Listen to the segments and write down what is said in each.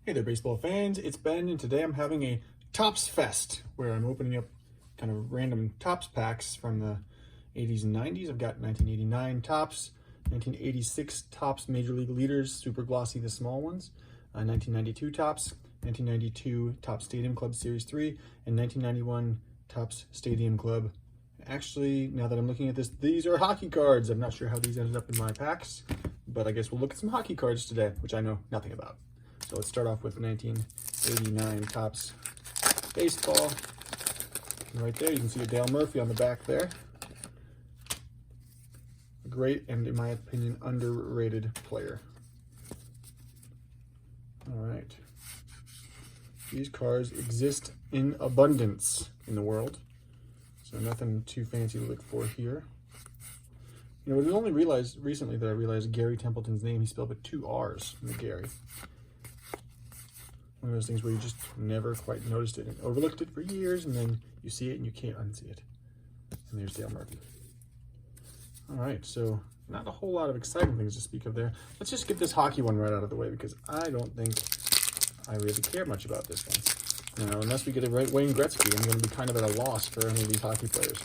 Hey there, baseball fans. It's Ben, and today I'm having a Topps Fest where I'm opening up kind of random Topps packs from the 80s and 90s. I've got 1989 Topps, 1986 Topps Major League Leaders, super glossy, the small ones, 1992 Topps, 1992 Topps Stadium Club Series 3, and 1991 Topps Stadium Club. Actually, now that I'm looking at this, these are hockey cards. I'm not sure how these ended up in my packs, but I guess we'll look at some hockey cards today, which I know nothing about. So let's start off with 1989 Topps Baseball. And right there, you can see a Dale Murphy on the back there. A great and, in my opinion, underrated player. All right. These cards exist in abundance in the world, so nothing too fancy to look for here. You know, I only realized recently that I realized Gary Templeton's name, he spelled with 2 R's in the Gary. One of those things where you just never quite noticed it and overlooked it for years, and then you see it and you can't unsee it. And there's Dale Murphy. All right, so not a whole lot of exciting things to speak of there. Let's just get this hockey one right out of the way because I don't think I really care much about this one. You know, unless we get a right Wayne Gretzky, I'm going to be kind of at a loss for any of these hockey players.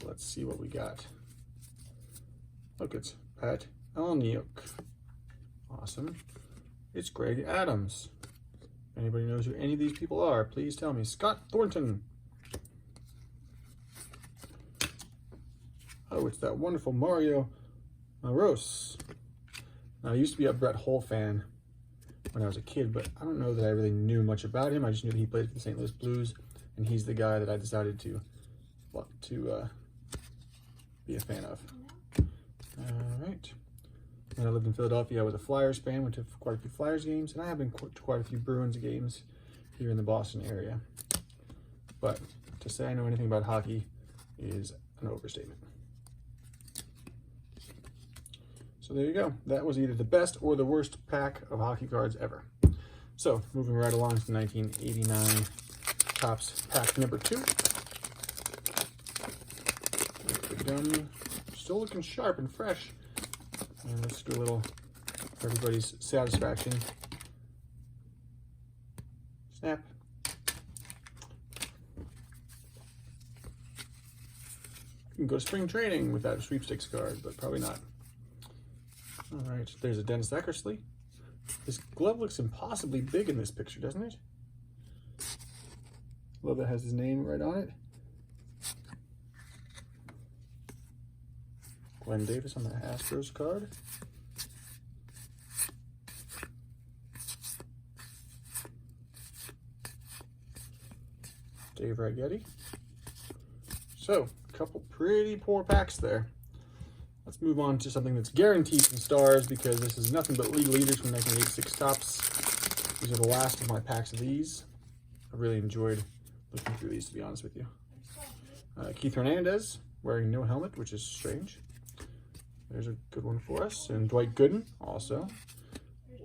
Let's see what we got. Look, it's Pat Elniuk. Awesome. It's Greg Adams. If anybody knows who any of these people are, please tell me. Scott Thornton. Oh, it's that wonderful Mario Maros. Now, I used to be a Brett Hull fan when I was a kid, but I don't know that I really knew much about him. I just knew that he played for the St. Louis Blues, and he's the guy that I decided to be a fan of. All right. When I lived in Philadelphia, I was a Flyers fan, went to quite a few Flyers games, and I have been to quite a few Bruins games here in the Boston area. But to say I know anything about hockey is an overstatement. So there you go. That was either the best or the worst pack of hockey cards ever. So moving right along to 1989 Topps pack number 2. The gun still looking sharp and fresh. And let's do a little for everybody's satisfaction. Snap. You can go to spring training without a sweepstakes card, but probably not. All right, there's a Dennis Eckersley. His glove looks impossibly big in this picture, doesn't it? Love that has his name right on it. Glenn Davis on the Astros card. Dave Ragetti. So, a couple pretty poor packs there. Let's move on to something that's guaranteed some stars because this is nothing but league leaders from 1986 Topps. These are the last of my packs of these. I really enjoyed looking through these, to be honest with you. Keith Hernandez wearing no helmet, which is strange. There's a good one for us. And Dwight Gooden, also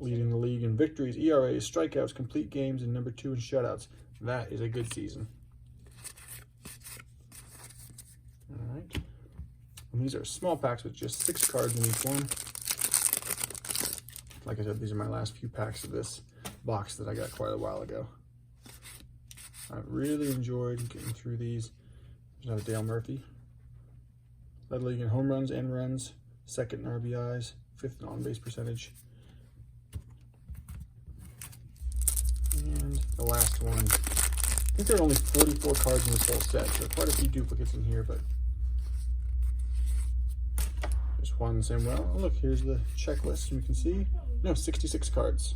leading the league in victories, ERAs, strikeouts, complete games, and number 2 in shutouts. That is a good season. All right. And these are small packs with just 6 cards in each one. Like I said, these are my last few packs of this box that I got quite a while ago. I really enjoyed getting through these. There's another Dale Murphy. Led league in home runs and runs. 2nd in RBIs, 5th in on-base percentage. And the last one. I think there are only 44 cards in this whole set, so quite a few duplicates in here, but there's one saying, well, look, here's the checklist, and we can see, no, 66 cards.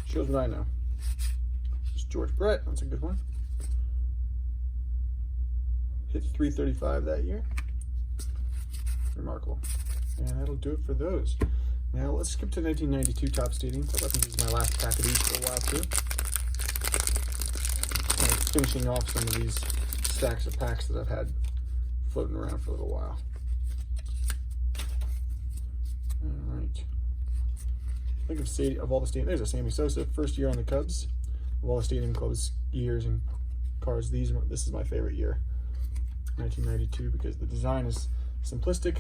Shows what I know. There's George Brett, that's a good one. Hit 335 that year. Remarkable. And that'll do it for those. Now let's skip to 1992 Topps Stadium Club. I think this is my last pack of these for a while too. Kind of finishing off some of these stacks of packs that I've had floating around for a little while. All right. Think of all the stadium. There's a Sammy Sosa, first year on the Cubs. Of all the Stadium Club's years and cards, this is my favorite year, 1992, because the design is simplistic,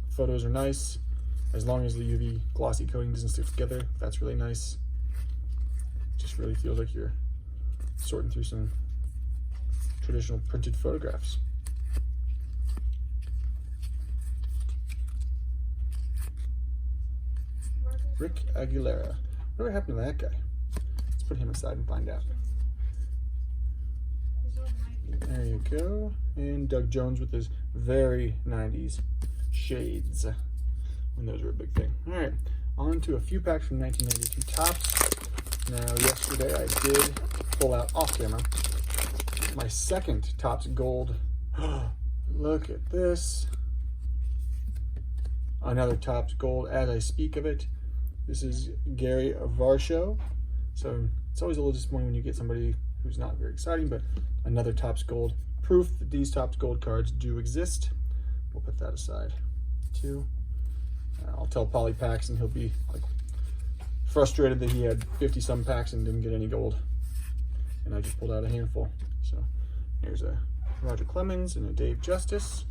photos are nice, as long as the UV glossy coating doesn't stick together, that's really nice. Just really feels like you're sorting through some traditional printed photographs. Rick Aguilera. Whatever happened to that guy? Let's put him aside and find out. There you go. And Doug Jones with his very 90s shades, when those were a big thing. All right, on to a few packs from 1992 Topps. Now, yesterday I did pull out off camera my second Topps Gold. Look at this. Another Topps Gold as I speak of it. This is Gary Varsho. So it's always a little disappointing when you get somebody who's not very exciting, but another Topps Gold. Proof that these Topps Gold cards do exist. We'll put that aside too. I'll tell Polly Packs and he'll be like frustrated that he had 50 some packs and didn't get any gold. And I just pulled out a handful. So here's a Roger Clemens and a Dave Justice.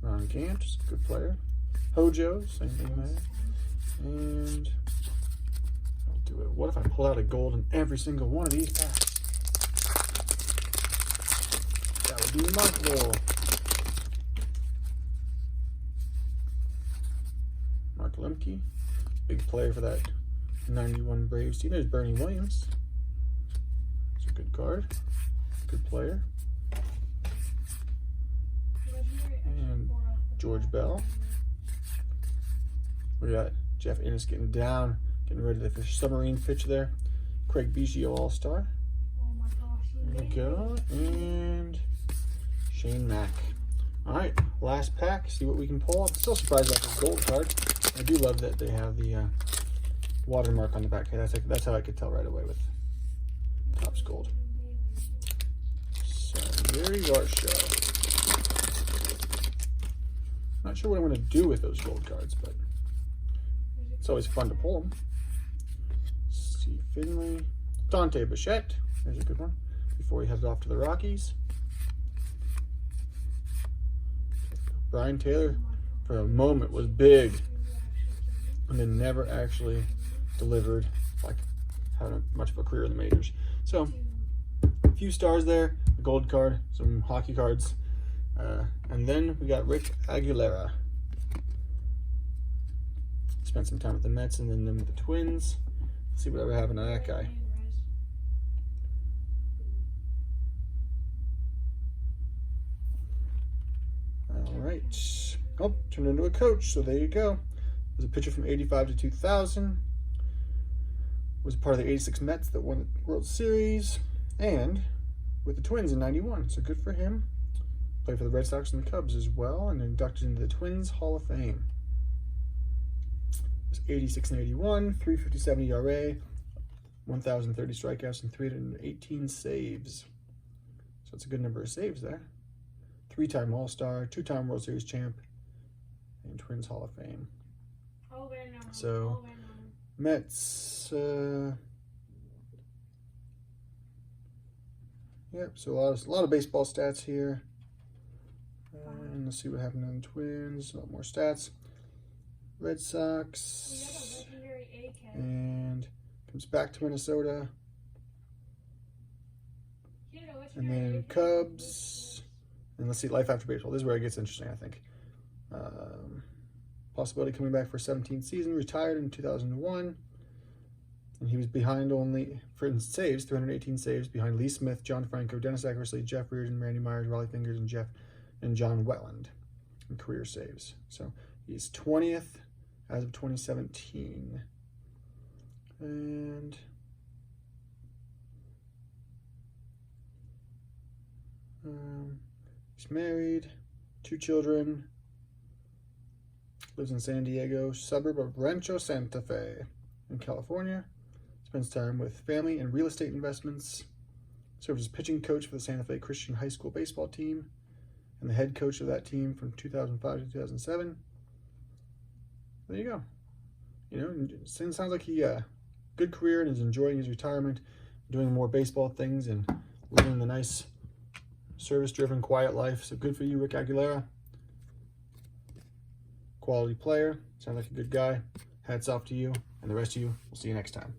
Ron Gant, just a good player. Hojo, same thing there. And I'll do it. What if I pull out a gold in every single one of these packs? That would be remarkable. Mark Lemke, big player for that 91 Braves team. There's Bernie Williams. It's a good card. Good player. And George Bell. We got Jeff Innes getting down, getting ready to fish submarine pitch there. Craig Biggio All-Star. There we go. And Shane Mack. All right, last pack. See what we can pull. I'm still surprised about this gold card. I do love that they have the watermark on the back. That's how I could tell right away with Topps Gold. So, Gary Varsho. Not sure what I'm going to do with those gold cards, but it's always fun to pull them. Steve Finley. Dante Bichette. There's a good one. Before he heads off to the Rockies. Brian Taylor, for a moment, was big, and then never actually delivered, like having much of a career in the majors. So, a few stars there, a gold card, some hockey cards, and then we got Rick Aguilera. Spent some time with the Mets and then with the Twins. Let's see whatever happened to that guy. All right. Oh, turned into a coach, so there you go. Was a pitcher from 85 to 2000. Was part of the 86 Mets that won the World Series. And with the Twins in 91, so good for him. Played for the Red Sox and the Cubs as well, and inducted into the Twins Hall of Fame. Was 86 and 81, 357 ERA, 1,030 strikeouts, and 318 saves. So it's a good number of saves there. 3-time All-Star, 2-time World Series champ, and Twins Hall of Fame. So, Mets, yep, so a lot of baseball stats here. And let's see what happened on the Twins, a lot more stats. Red Sox, and comes back to Minnesota. And then Cubs. And let's see, life after baseball. This is where it gets interesting, I think. Possibility coming back for 17th season. Retired in 2001. And he was behind only, for saves, 318 saves, behind Lee Smith, John Franco, Dennis Eckersley, Jeff Reardon, Randy Myers, Raleigh Fingers, and John Wetland in career saves. So he's 20th as of 2017. And he's married, 2 children, lives in San Diego, suburb of Rancho Santa Fe in California, spends time with family and real estate investments, served as pitching coach for the Santa Fe Christian High School baseball team, and the head coach of that team from 2005 to 2007. There you go. You know, it sounds like he good career and is enjoying his retirement, doing more baseball things and living the nice service-driven, quiet life. So good for you, Rick Aguilera. Quality player. Sounds like a good guy. Hats off to you. And the rest of you, we'll see you next time.